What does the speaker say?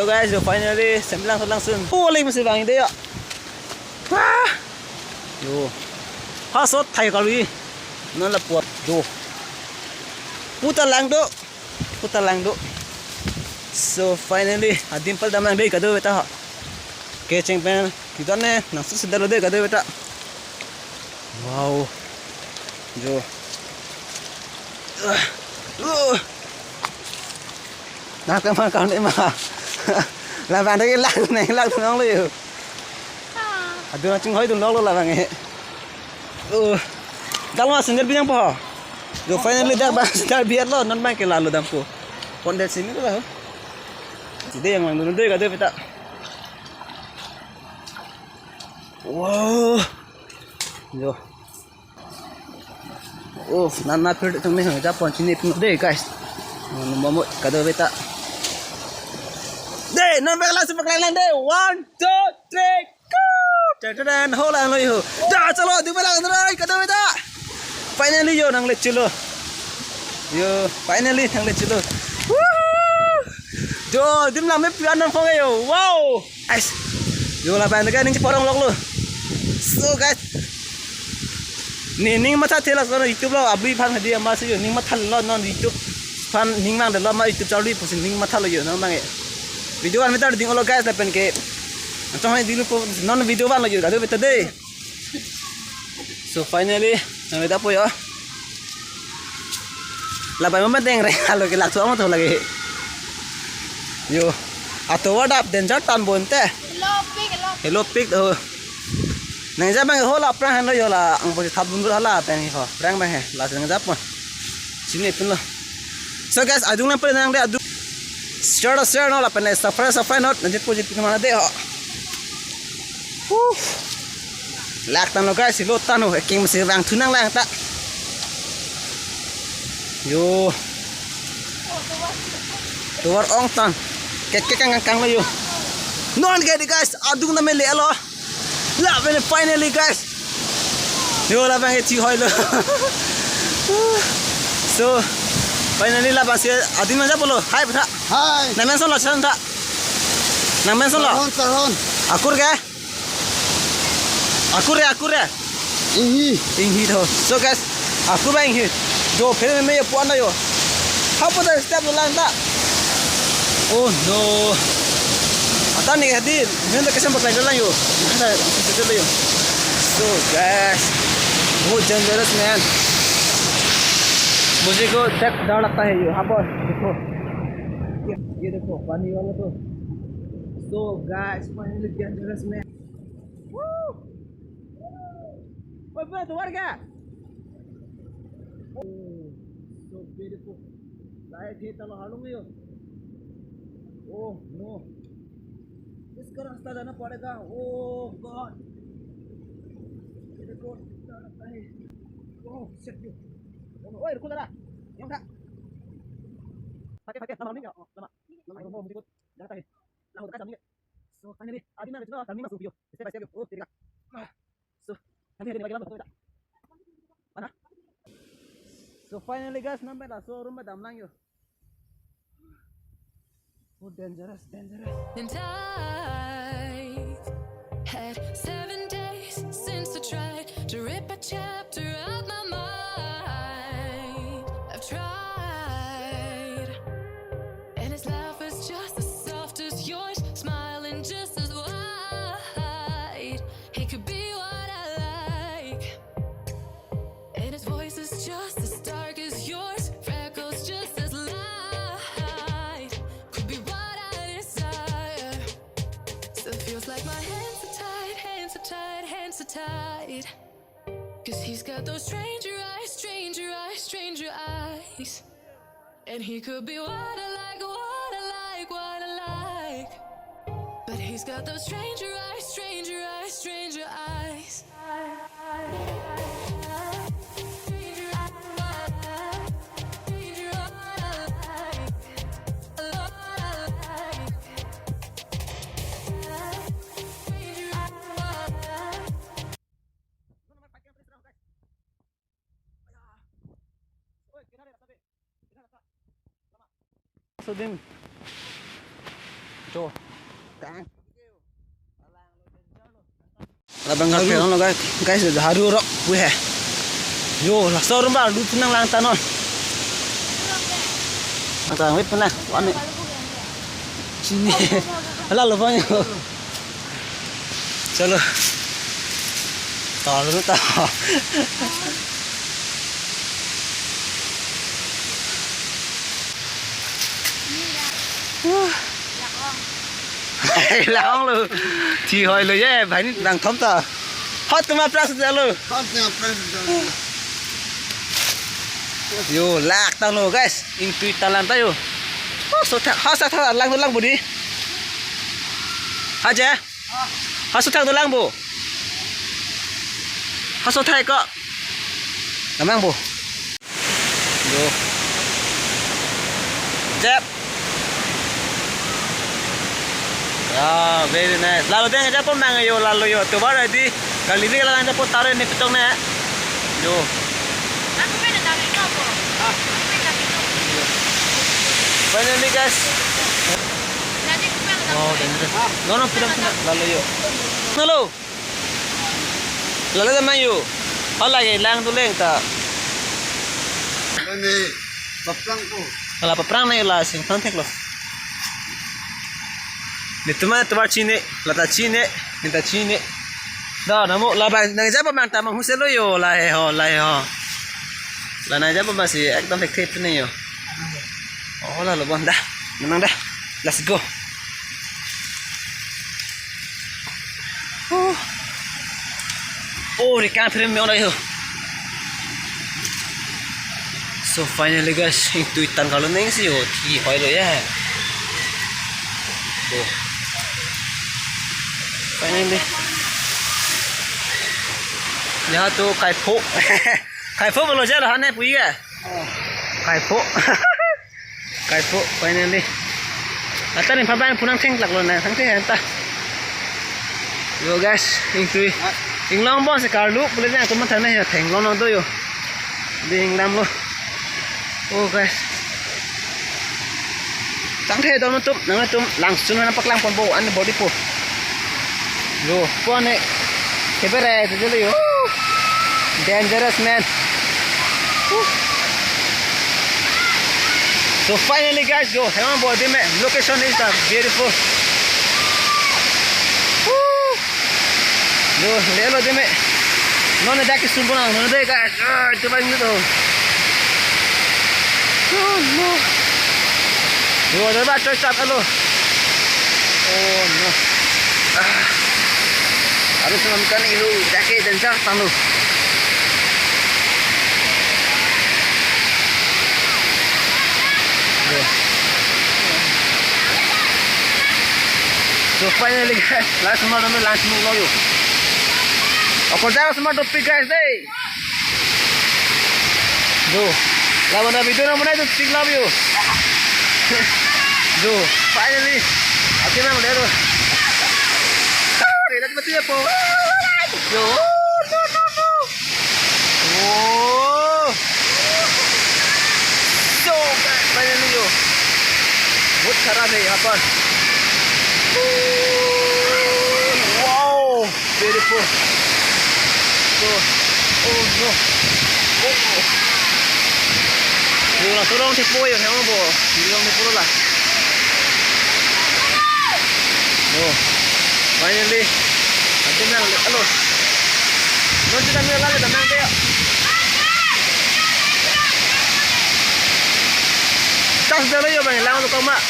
So guys, so finally sembilang langsung. Boleh masih bang ide ya. Wah. Yo. Hasot thai kali. Non la puat do. Putar lang do. So finally adimpal damang dei kado beta. Catching pen kita ne nasu sedar dei kado beta. Wow. Jo. Nah kemana kau ni mah? Làm bạn thấy cái lắc nó liền. Aduh nacing hoi tu nol lah bang eh. Dalam sendiri bilang apa? Jo finally dah bang sendiri biar lo non bang ke lalu dampu. Kondet sini tu lah. Jadi yang mang dulu kata peta. Wow. Jo. Nana फिर तुमने हमें पहुंची नहीं पहुंच दे guys. Momo kado beta. Deh, non bela sepakailan deh. 1, 2, 3, go. Dan hola lo yo. Dah chalo di bela andrai kado beta. Finally yo nang lechulo. Yo, finally nang lechulo. Jo, dim lang me pian nang phong yo. Wow. Guys. Yo la ban ka ning porong lok lo. So guys. Ning mata telas kono YouTube lo abri phan hadi ama se yo ning mata lo non YouTube fan ning mang de lo ma YouTube chali pusin ning mata lo yo nang mang e video kan meta ding lo guys lepen ke anto hai dilu po non video ban lo yo ado beta de. So finally nang meta po yo la ba mama deng re lo ke lak so ma to lagi yo ato wada danger tan bonte hello pick nang jap bang hola prang han lo yo la ang bo thap bun hala pen ho prang bang he la nang jap ma sini pun lo. So guys adung na pren nang de adu share no la pen safra not nanjit pojit mana de ho lak tan lo guys lo tan ho king masih bang thunang lang ta yo tuar ong tan kek kang lo yo non ge guys adung na me le lo. Lah, finally guys. Yo lah bang eci hoi lo. So finally lah bang adi mana bolo? Hai beta. Hai. Namen son lo chan ta. Namen son lo. Sarhon. Akur ke? Akur ya. Inghi to. So guys, akur bang inghi. Jo phir me ye puan yo. Apa dah step lang ta? Oh no. Ata ni hadir, minta kesan pakai jalan yo. Ada jalan yo. So guys, बहुत dangerous man. मुझे को डर लगता है ये यहाँ पर देखो, ये देखो पानी वाला तो. So guys, finally dangerous man. Woo! Woi bro, tuar क्या? Oh, so beautiful. Saya kita lo halung yo. Oh no. इसका रास्ता जाना पड़ेगा. ओह गॉड ये देखो डर लगता है. Oh shit you. ओए रुको जरा yang tak pakai nama ini enggak nama mau ikut jangan tahu lah udah kami so finally adi mana coba kami masuk video step by step oh tidak so kami hari ini lagi betul tak mana so finally guys sampai dah so rumah damlang yo. Oh dangerous. And I've had 7 days since I tried to rip a chapter out my mind. I've tried, and his laugh is just as soft as yours, smiling just as wide. He could be what I like, and his voice is just as dark as yours, freckles just as light. Could be what I desire. Still feels like my hands are tied, hands are tied. Cause he's got those stranger eyes. And he could be what I like. But he's got those stranger eyes. So then Tuh. Là bằng ngọc nó là cái sự haru ro we he. Yo là so rumba lu tunang lang tanon. Ata wait pala. Ano? Sini. Ala lo bang yo. Chalo. Talo ta. Lão luôn thì hồiเลยแย่phải đang thấm ta hot tụi mà press ra luôn yo lạc tao luôn guys in tweet ta làm tayo so hot sa tha lang bu đi ha je hot so thang lang bu hot so thai ko làm bu yo chép. Ah, very nice. Lalu dia ngajak pun nang yo lalu yo. Tu baru di kali ni kalau ngajak pun taruh ni petong ni. Yo. Aku main dah ni apa? Aku main dah ni. Finally guys. Nanti aku main dah. Oh, dangerous. No, pidam lalu yo. Lalu. Lalu zaman yo. Hala ye lang tu leng ta. Ini baprang ko. Kalau perang na yo lah sing kontek lo. Nito man tuwar chine, lata chine, nita chine. Da namo la ba nang jaba mang ta mang huselo yo la he ho. La na jaba ba si ekdom thek thep ne yo. Oh la lo bon da. Menang dah. Let's go. Oh, ni kan frame me ona yo. So finally guys, itu itan kalau neng sih yo, thi hoi lo ya. Tuh. Finally. Nhà tôi cài phố. Cài phố bao giờ là hắn này quý à? Cài phố. Cài phố finally. Ata ni paban punang theng lak lo na thang theng anta. Yo guys, ingtui. Ing long bon se kar lu boleh na ko man thang na theng long nong to yo. Ding lam lo. Oh guys. Tang the dong tum nang tum langsung na pak lang pon bo an body po. Lo, pon e kebere to jelo yo. Dangerous man. So finally guys go. Hema body mein location is the beautiful. Lo le lo de me. No ne daki sumbuna no de guys. To bang to. Oh no. Yo de ba choi tap alo. Oh no. Harus makan itu daki dan sak tanu. So finally guys, last month में lunch में लोयो. और जाओ smart topic guys दे. दो. लाओ ना video ना बनाए तो ठीक लाओ. दो. Finally, अभी मैं ले लो. Ini mesti apa? Yo. No. Oh. So guys, finally yo. बहुत खराब है यहाँ पर. Wow, beautiful. So, oh no. Oh. Yo lah turun si poyo, hemo bo. Turun ni puro lah. Oh, finally. Ada nang, alo. Nanti kami lagi tenang dia. Tas dulu yo bang, lawan tu kau mak.